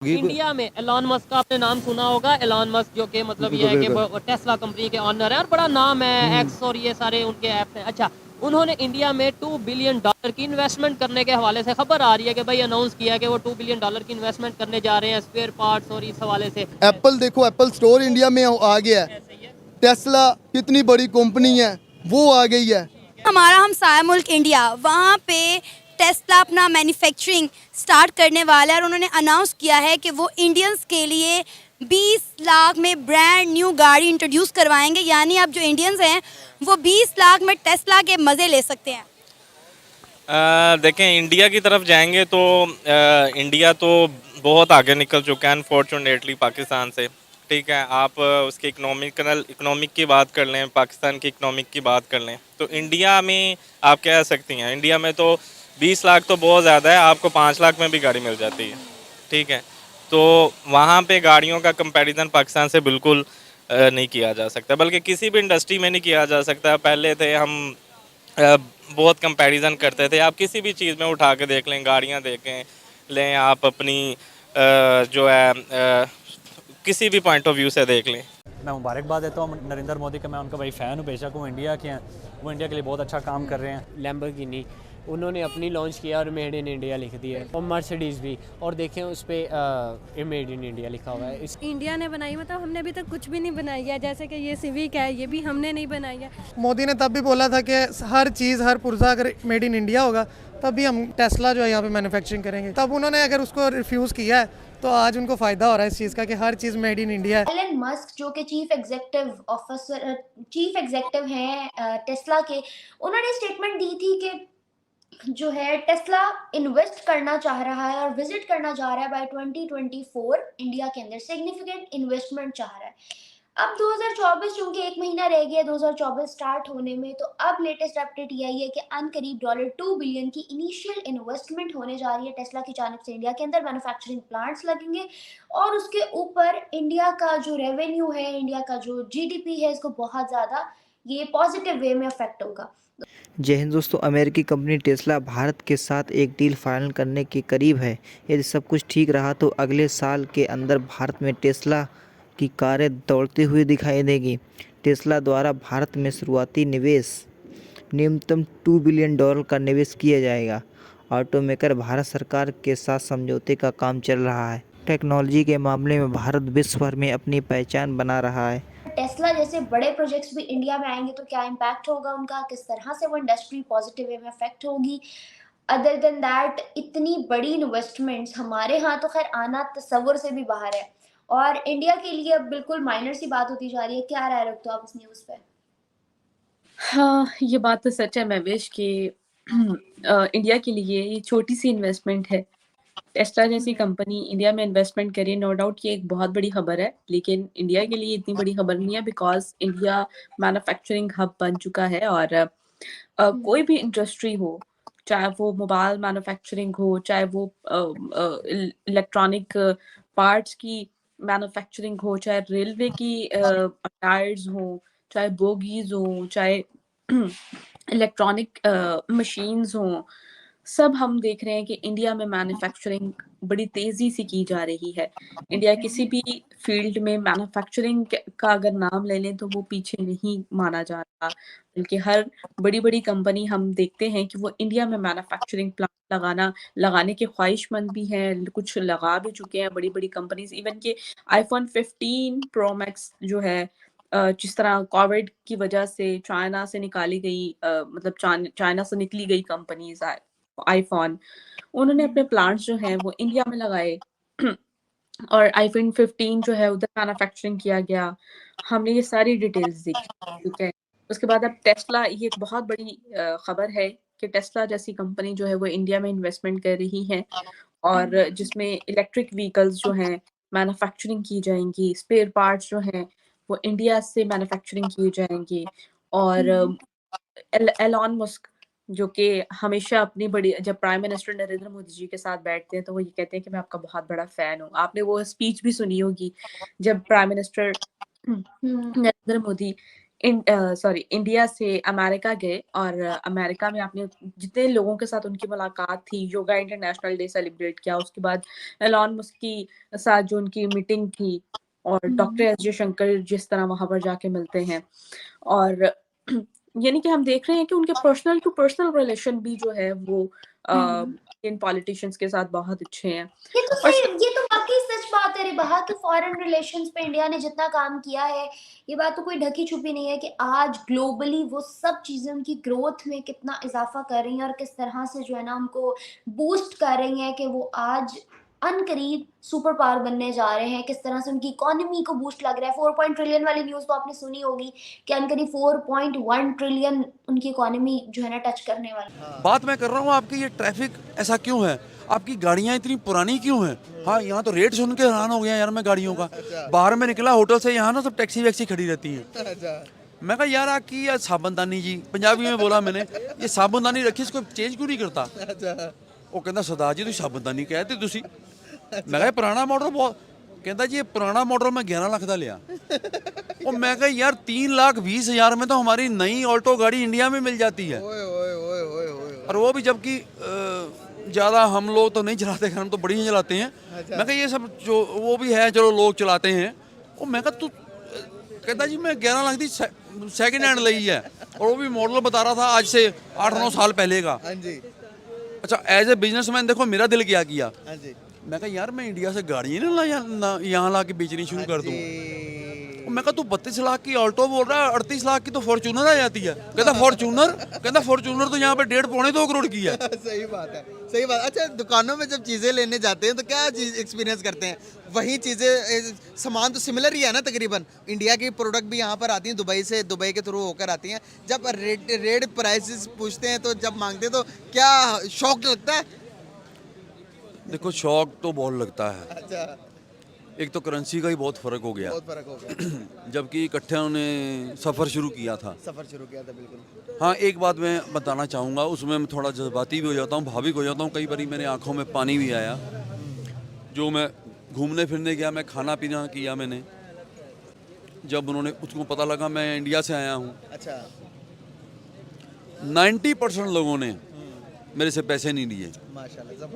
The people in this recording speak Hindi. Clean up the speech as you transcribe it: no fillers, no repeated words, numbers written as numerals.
इंडिया में एलॉन मस्क का आपने नाम सुना होगा। एलॉन मस्क जो कि मतलब ये है कि टेस्ला कंपनी के ऑनर है और बड़ा नाम है, एक्स और ये सारे उनके ऐप्स हैं। अच्छा, उन्होंने इंडिया में $2 बिलियन की इन्वेस्टमेंट करने के हवाले से खबर आ रही है कि भाई अनाउंस किया है कि वो $2 बिलियन की इन्वेस्टमेंट करने जा रहे हैं स्पेयर पार्ट्स और इस हवाले से। एप्पल देखो, एप्पल स्टोर इंडिया में आ गया है। टेस्ला कितनी बड़ी कंपनी है, वो आ गई है। हमारा हमसाया मुल्क इंडिया, वहाँ पे टेस्ला अपना मैन्युफैक्चरिंग स्टार्ट करने वाला है और उन्होंने अनाउंस किया है कि वो इंडियंस के लिए 20 लाख में ब्रांड न्यू गाड़ी इंट्रोड्यूस करवाएंगे। यानी अब जो इंडियंस हैं वो 20 लाख में टेस्ला के मज़े ले सकते हैं। देखें, इंडिया की तरफ जाएंगे तो इंडिया तो बहुत आगे निकल चुका है अनफॉर्चुनेटली पाकिस्तान से। ठीक है, आप उसके इकोनॉमिक की बात कर लें, पाकिस्तान की इकोनॉमिक की बात कर लें, तो इंडिया में आप कह सकती हैं इंडिया में तो 20 लाख तो बहुत ज़्यादा है, आपको 5 लाख में भी गाड़ी मिल जाती है। ठीक है, तो वहाँ पे गाड़ियों का कंपैरिजन पाकिस्तान से बिल्कुल नहीं किया जा सकता, बल्कि किसी भी इंडस्ट्री में नहीं किया जा सकता। पहले थे हम बहुत कंपैरिजन करते थे, आप किसी भी चीज़ में उठा के देख लें, गाड़ियाँ देखें लें, आप अपनी जो है किसी भी पॉइंट ऑफ व्यू से देख लें। मैं मुबारकबाद देता हूँ नरेंद्र मोदी का, मैं उनका बड़ी फ़ैन हूँ। बेशक वो इंडिया के हैं, वो इंडिया के लिए बहुत अच्छा काम कर रहे हैं। लैम्बोर्गिनी उन्होंने अपनी लॉन्च किया और मेड इन इंडिया लिख दिया है, और मर्सिडीज़ भी, और देखें उस पर मेड इन इंडिया लिखा हुआ है। इंडिया ने बनाई, मतलब हमने अभी तक कुछ भी नहीं बनाई है। जैसे कि ये सिविक है, ये भी हमने नहीं बनाई है। मोदी ने तब भी बोला था कि हर चीज़, हर पुर्जा अगर मेड इन इंडिया होगा तब भी हम टेस्ला जो है यहाँ पे मैन्युफैक्चरिंग करेंगे। तब उन्होंने अगर उसको रिफ्यूज़ किया है तो आज उनको फ़ायदा हो रहा है इस चीज़ का कि हर चीज़ मेड इन इंडिया है। एलन मस्क जो कि चीफ एग्जीक्यूटिव हैं टेस्ला के, उन्होंने स्टेटमेंट दी थी कि जो है टेस्ला इन्वेस्ट करना चाह रहा है और विजिट करना चाह रहा है बाय 2024 इंडिया के अंदर, सिग्निफिकेंट इन्वेस्टमेंट चाह रहा है। अब 2024 चूंकि एक महीना रह गया 2024 स्टार्ट होने में, तो अब लेटेस्ट अपडेट ये आई है कि अनकरीब $2 बिलियन की इनिशियल इन्वेस्टमेंट होने जा रही है टेस्ला की जानिब से। इंडिया के अंदर मैन्युफैक्चरिंग प्लांट्स लगेंगे और उसके ऊपर इंडिया का जो रेवेन्यू है, इंडिया का जो जीडीपी है, इसको बहुत ज़्यादा ये पॉजिटिव वे में अफेक्ट होगा। जय हिंद दोस्तों, अमेरिकी कंपनी टेस्ला भारत के साथ एक डील फाइनल करने के करीब है। यदि सब कुछ ठीक रहा तो अगले साल के अंदर भारत में टेस्ला की कारें दौड़ती हुई दिखाई देगी। टेस्ला द्वारा भारत में शुरुआती निवेश न्यूनतम $2 बिलियन का निवेश किया जाएगा। ऑटोमेकर भारत सरकार के साथ समझौते का काम चल रहा है। टेक्नोलॉजी के मामले में भारत विश्व भर में अपनी पहचान बना रहा है। टेस्ला जैसे बड़े प्रोजेक्ट्स भी इंडिया में आएंगे तो क्या इम्पैक्ट होगा उनका, किस तरह से वो इंडस्ट्री पॉजिटिव वे में अफेक्ट होगी। अदर देन दैट, इतनी बड़ी इन्वेस्टमेंट्स हमारे यहाँ तो खैर आना तस्वुर से भी बाहर है, और इंडिया के लिए अब बिल्कुल माइनर सी बात होती जा रही है। क्या राय रखते हो आप इस न्यूज़ पे? हाँ, ये बात तो सच है महविश कि इंडिया के लिए ये छोटी सी इन्वेस्टमेंट है। टेस्ला जैसी कंपनी इंडिया में इन्वेस्टमेंट करे, नो डाउट ये एक बहुत बड़ी खबर है, लेकिन इंडिया के लिए इतनी बड़ी खबर नहीं है, बिकॉज इंडिया मैन्युफैक्चरिंग हब बन चुका है। और कोई भी इंडस्ट्री हो, चाहे वो मोबाइल मैन्युफैक्चरिंग हो, चाहे वो इलेक्ट्रॉनिक पार्ट्स की मैन्युफैक्चरिंग हो, चाहे रेलवे की टायर्स हो, चाहे बोगीज हो, चाहे इलेक्ट्रॉनिक मशीन्स हों, सब हम देख रहे हैं कि इंडिया में मैन्युफैक्चरिंग बड़ी तेज़ी से की जा रही है। इंडिया किसी भी फील्ड में मैन्युफैक्चरिंग का अगर नाम ले लें तो वो पीछे नहीं माना जा रहा, बल्कि हर बड़ी-बड़ी कंपनी हम देखते हैं कि वो इंडिया में मैन्युफैक्चरिंग प्लांट लगाने के ख्वाहिशमंद भी हैं, कुछ लगा भी चुके हैं बड़ी-बड़ी कंपनीज़। इवन कि आईफ़ोन 15 प्रो मैक्स जो है, जिस तरह कोविड की वजह से चाइना से निकाली गई, मतलब चाइना से निकली गई कंपनीज़ आईफ़ोन, उन्होंने अपने प्लांट्स जो हैं वो इंडिया में लगाए और आईफ़ोन 15 जो है उधर मैन्युफैक्चरिंग किया गया। हमने ये सारी डिटेल्स देखी, ठीक है। उसके बाद अब टेस्ला, ये एक बहुत बड़ी खबर है कि टेस्ला जैसी कंपनी जो है वो इंडिया में इन्वेस्टमेंट कर रही है और जिसमें इलेक्ट्रिक व्हीकल्स जो हैं मैन्युफैक्चरिंग की जाएँगी, स्पेयर पार्ट्स जो हैं वो इंडिया से मैन्युफैक्चरिंग किए जाएँगे। और एलॉन मस्क जो कि हमेशा अपनी बड़ी, जब प्राइम मिनिस्टर नरेंद्र मोदी जी के साथ बैठते हैं तो वो ये कहते हैं कि मैं आपका बहुत बड़ा फ़ैन हूँ। आपने वो स्पीच भी सुनी होगी जब prime minister Narendra Modi India से अमेरिका गए और अमेरिका में आपने जितने लोगों के साथ उनकी मुलाकात थी, योगा इंटरनेशनल डे सेलिब्रेट किया, उसके बाद एलॉन मस्क की साथ जो उनकी मीटिंग थी और डॉक्टर एस जयशंकर जिस तरह वहां पर जाके मिलते हैं, और यानी कि हम देख रहे हैं कि उनके पर्सनल टू पर्सनल रिलेशन भी जो है वो इन पॉलिटिशियंस के साथ बहुत अच्छे हैं। ये तो वाकई सच बात है रिबहा कि फॉरेन रिलेशंस पे इंडिया ने जितना काम किया है, ये बात तो कोई ढकी छुपी नहीं है कि आज ग्लोबली वो सब चीजें उनकी ग्रोथ में कितना इजाफा कर रही हैं और किस तरह से जो है ना उनको बूस्ट कर रही हैं कि वो आज अनकरीब सुपर पावर बनने जा रहे हैं, किस तरह से उनकी इकोनॉमी को बूस्ट लग रहा है। 4 ट्रिलियन वाली न्यूज़ तो आपने सुनी होगी कि अनकरीब 4.1 ट्रिलियन उनकी इकोनॉमी जो है ना टच करने वाली। बात मैं कर रहा हूँ आपकी, ये ट्रैफिक ऐसा क्यों है, आपकी गाड़ियाँ इतनी पुरानी क्यों हैं? हाँ, यहाँ तो रेट सुन के हैरान हो गया यार मैं गाड़ियों का। बाहर में निकला होटल से, यहाँ ना सब टैक्सी वैक्सी खड़ी रहती हैं। मैं कहा यार आपकी यार साबुनदानी जी, पंजाबी में बोला मैंने, ये साबुनदानी रखी इसको चेंज क्यों नहीं करता? वो कहता सरदार जी तुम साबुनदानी कहते तुसी। मैं कहा पुराना मॉडल बहुत, कहता जी ये पुराना मॉडल मैं 11 लाख का लिया। और मैं कहा यार 3,20,000 में तो हमारी नई ऑल्टो गाड़ी इंडिया में मिल जाती है। और वो भी जबकि ज़्यादा हम लोग तो नहीं चलाते, हम तो बड़ी ही चलाते हैं। मैं कहा ये सब जो वो भी है चलो लोग चलाते हैं। और मैं कहा तू, कहता जी मैं 11 लाख की सेकंड हैंड ली है, और वो भी मॉडल बता रहा था आज से 8-9 साल पहले का। अच्छा, एज ए बिजनेसमैन देखो मेरा दिल क्या किया, मैं कहा यार मैं इंडिया से गाड़ी ना यहाँ ला के बेचनी शुरू कर दूँ। मैं कहा तू 32 लाख की ऑल्टो बोल रहा है, 38 लाख की तो फॉर्च्यूनर आ जाती है। कहता फॉर्च्यूनर तो यहाँ पे 1.5-2 करोड़ की है। सही बात है, सही बात। अच्छा, दुकानों में जब चीज़ें लेने जाते हैं तो क्या चीज़ एक्सपीरियंस करते हैं? वही चीज़ें, सामान तो सिमिलर ही है ना तकरीबन। इंडिया की प्रोडक्ट भी यहाँ पर आती हैं दुबई के थ्रू होकर आती हैं। जब रेट प्राइसेस पूछते हैं तो जब मांगते हैं तो क्या शौक लगता है? देखो शौक तो बहुत लगता है। अच्छा, एक तो करेंसी का ही बहुत फ़र्क हो गया, जबकि इकट्ठे उन्होंने सफ़र शुरू किया था। बिल्कुल। हाँ, एक बात मैं बताना चाहूँगा, उसमें मैं थोड़ा जज्बाती भी हो जाता हूँ, भावुक हो जाता हूँ। कई बार मेरे आंखों में पानी भी आया। जो मैं घूमने फिरने गया, मैं खाना पीना किया मैंने, जब उन्होंने उसको पता लगा मैं इंडिया से आया हूँ। अच्छा। 90% लोगों ने मेरे से पैसे नहीं लिए। माशाल्लाह।